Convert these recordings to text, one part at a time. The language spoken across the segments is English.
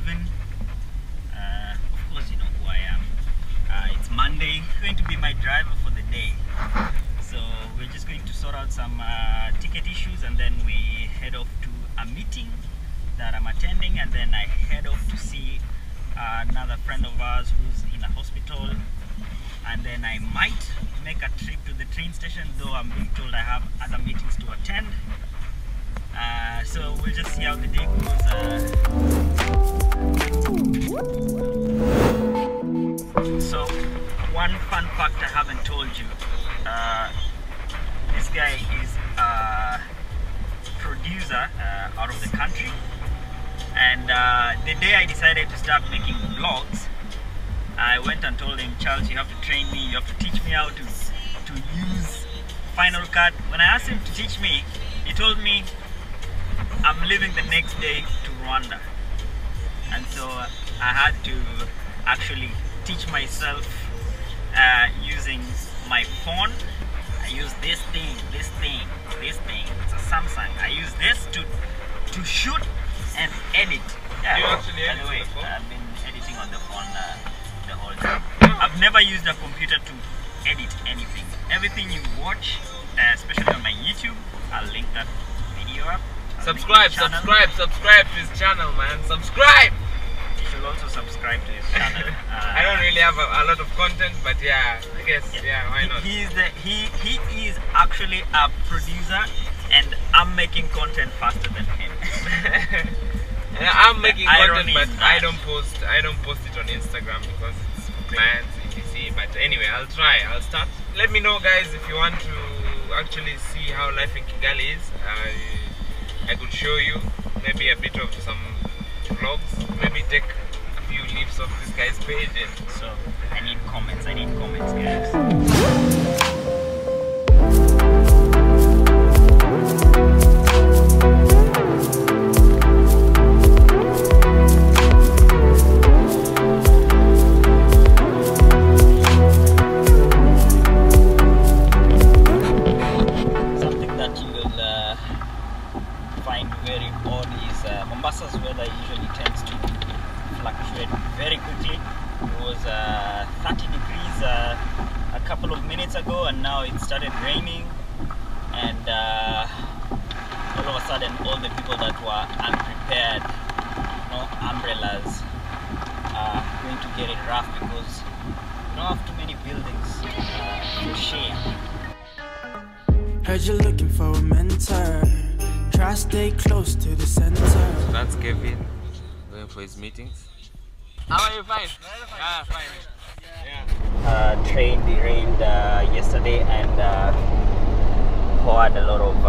11. Of course, you know who I am. It's Monday, going to be my driver for the day. So we're just going to sort out some ticket issues, and then we head off to a meeting that I'm attending, and then I head off to see another friend of ours who's in a hospital, and then I might make a trip to the train station, though I'm being told I have other meetings to attend. So we'll just see how the day goes. So one fun fact I haven't told you, this guy is a producer out of the country, and the day I decided to start making vlogs, I went and told him, Charles, you have to train me, you have to teach me how to use Final Cut. When I asked him to teach me, he told me I'm leaving the next day to Rwanda, and so I had to actually teach myself using my phone. I use this thing. It's a Samsung. I use this to shoot and edit. Yeah, you actually by the way, I've been editing on the phone the whole time. I've never used a computer to edit anything. Everything you watch, especially on my YouTube, I'll link that video up. Subscribe to his channel, man. Subscribe! You should also subscribe to his channel. I don't really have a lot of content, but yeah, I guess, yeah, why not? He is actually a producer, and I'm making content faster than him. I'm making content, but I don't post it on Instagram because it's for clients, etc. But anyway, I'll start. Let me know, guys, if you want to actually see how life in Kigali is. I could show you maybe a bit of some vlogs, maybe take a few leaves off this guy's page. And so I need comments, guys. Mombasa's weather usually tends to fluctuate very quickly. It was 30 degrees a couple of minutes ago, and now it started raining, and all of a sudden all the people that were unprepared, no umbrellas, are going to get it rough because we don't have too many buildings to shade. Heard you're looking for a mentor. Try stay close to the center. So that's Kevin going for his meetings. How are you? Fine? Ah, fine. Yeah. Train derailed yesterday and poured a lot of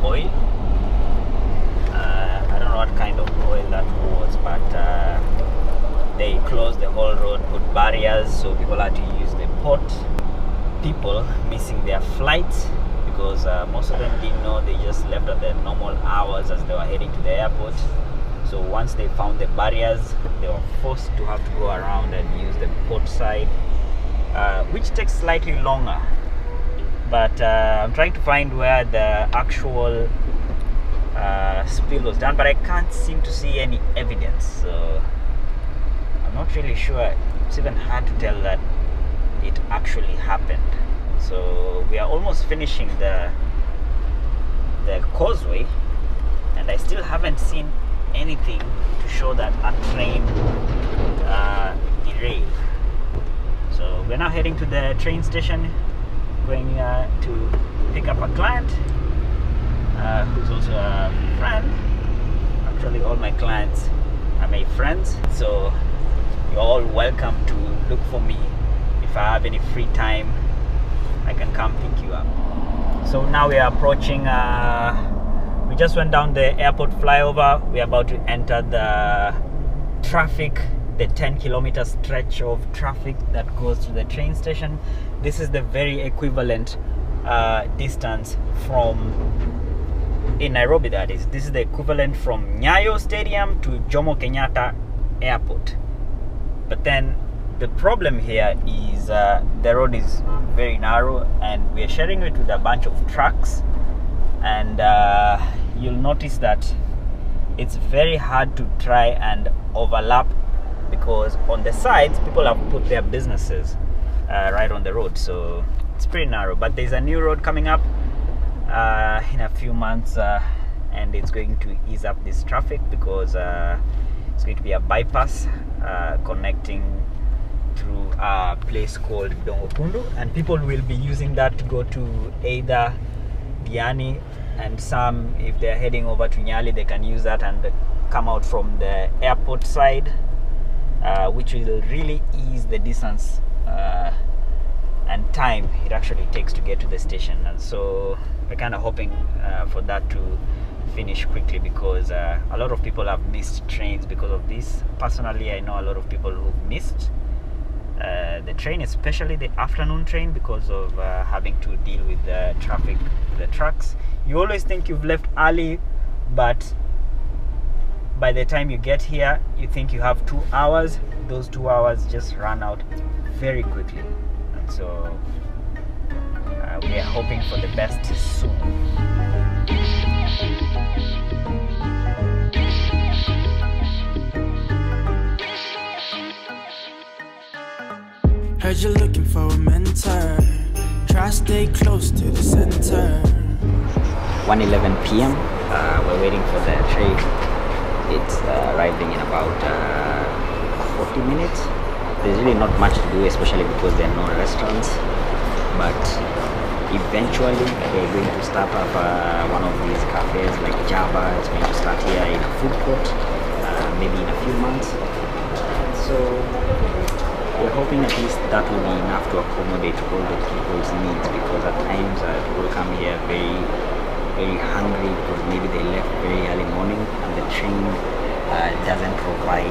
oil. I don't know what kind of oil that was, but they closed the whole road, put barriers, so people had to use the port. People missing their flights, because most of them didn't know. They just left at their normal hours as they were heading to the airport. So once they found the barriers, they were forced to have to go around and use the port side, which takes slightly longer. But I'm trying to find where the actual spill was done, but I can't seem to see any evidence. So I'm not really sure. It's even hard to tell that it actually happened. So we are almost finishing the causeway, and I still haven't seen anything to show that a train derailed. So we're now heading to the train station, going to pick up a client who's also a friend. Actually, all my clients are my friends, so you're all welcome to look for me. If I have any free time, I can come pick you up. So now we are approaching, we just went down the airport flyover. We are about to enter the traffic, the 10-kilometer stretch of traffic that goes to the train station. This is the very equivalent distance from, in Nairobi that is, this is the equivalent from Nyayo Stadium to Jomo Kenyatta Airport. But then the problem here is the road is very narrow, and we are sharing it with a bunch of trucks, and you'll notice that it's very hard to try and overlap, because on the sides people have put their businesses right on the road, so it's pretty narrow. But there's a new road coming up in a few months, and it's going to ease up this traffic, because it's going to be a bypass connecting through a place called Dongokundu, and people will be using that to go to either Diani, and some, if they're heading over to Nyali, they can use that and come out from the airport side, which will really ease the distance and time it actually takes to get to the station. And so we're kind of hoping for that to finish quickly, because a lot of people have missed trains because of this. Personally, I know a lot of people who've missed the train, especially the afternoon train, because of having to deal with the traffic, the trucks. You always think you've left early, but by the time you get here, you think you have 2 hours. Those 2 hours just run out very quickly, and so we are hoping for the best soon. Heard you're looking for a mentor. Try stay close to the center. 1:11 p.m. We're waiting for the train. It's arriving in about 40 minutes. There's really not much to do, especially because there are no restaurants. But eventually, they're going to start up one of these cafes like Java. It's going to start here in a food court, maybe in a few months. So we're hoping at least that will be enough to accommodate all the people's needs, because at times people come here very hungry, because maybe they left very early morning and the train doesn't provide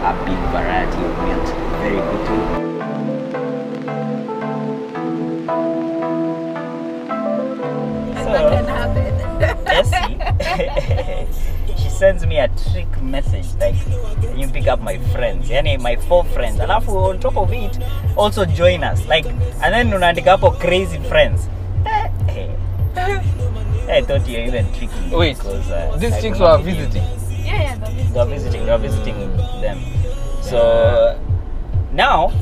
a big variety of meals very quickly. So, That can happen. Essie, she sends me a trick message like, you pick up my friends, yani my 4 friends, alafu on top of it also join us, like, and then unaandika hapo crazy friends. I thought you were even tricking me. Wait, because these I chicks don't were know visiting. Yeah, They were visiting them. So now,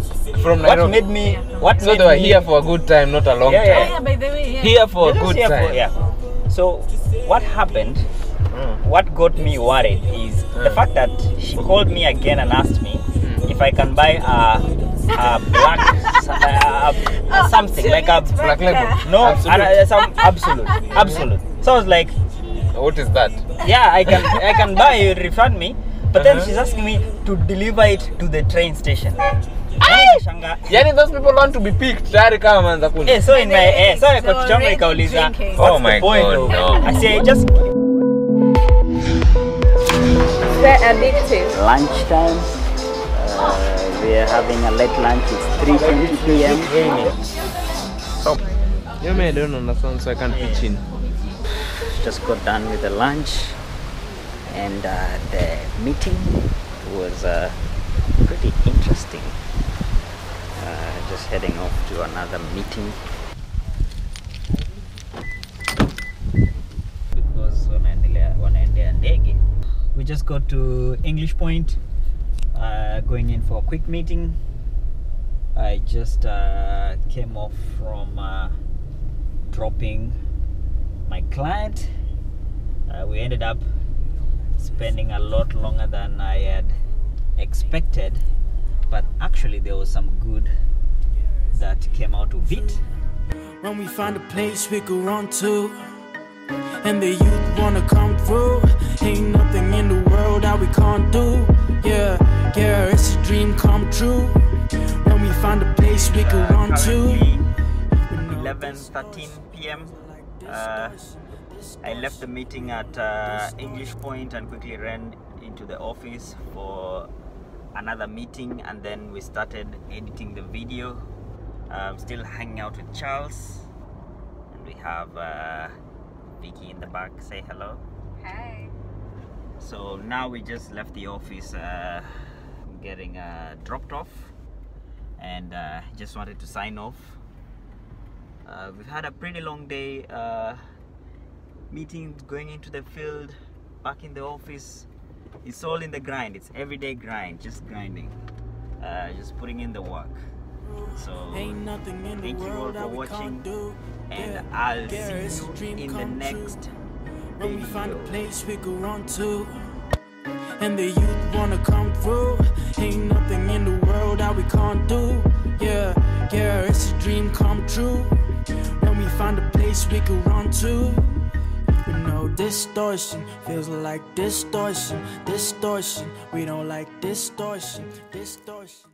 From what Nairobi. made me? What So made they were me, here for a good time, not a long Yeah, time. yeah, by the way, yeah. Here for a They're just good here time. yeah. So what happened? What got me worried is the fact that she called me again and asked me if I can buy a black something like a Black label. no Absolute. some absolute. So I was like, What is that? yeah, I can buy, you refund me. But then she's asking me to deliver it to the train station. Yani those people want to be picked. Tayari kama manza kuni. So in my so So kwa changu ikauliza, drinking. what's Oh my the point God, of no. I say just They're addictive. lunchtime. We are having a late lunch. It's 3:20 p.m. Stop. You may don't understand, so I can't pitch in. Just got done with the lunch, and the meeting was pretty interesting. Just heading off to another meeting because wanaendea ndege. We just got to English Point, going in for a quick meeting. I just came off from dropping my client. We ended up spending a lot longer than I had expected, but actually there was some good that came out of it. When we find a place we can run to, and the youth wanna come through, ain't nothing in the world that we can't do. Yeah, it's a dream come true. When we find a place we can run to. 11:13 p.m. I left the meeting at English Point and quickly ran into the office for another meeting, and then we started editing the video. Still hanging out with Charles, and we have Vicky in the back. Say hello. Hi. So now we just left the office, getting dropped off, and just wanted to sign off. We've had a pretty long day, meetings, going into the field, back in the office. It's all in the grind. It's everyday grind, just grinding, just putting in the work. So thank you all for watching, and I'll see you in the next When we find a video. place we can run to, and the youth wanna come through, ain't nothing in the world that we can't do. Yeah, yeah, it's a dream come true. When we find a place we can run to, with no distortion, feels like distortion, distortion. We don't like distortion, distortion.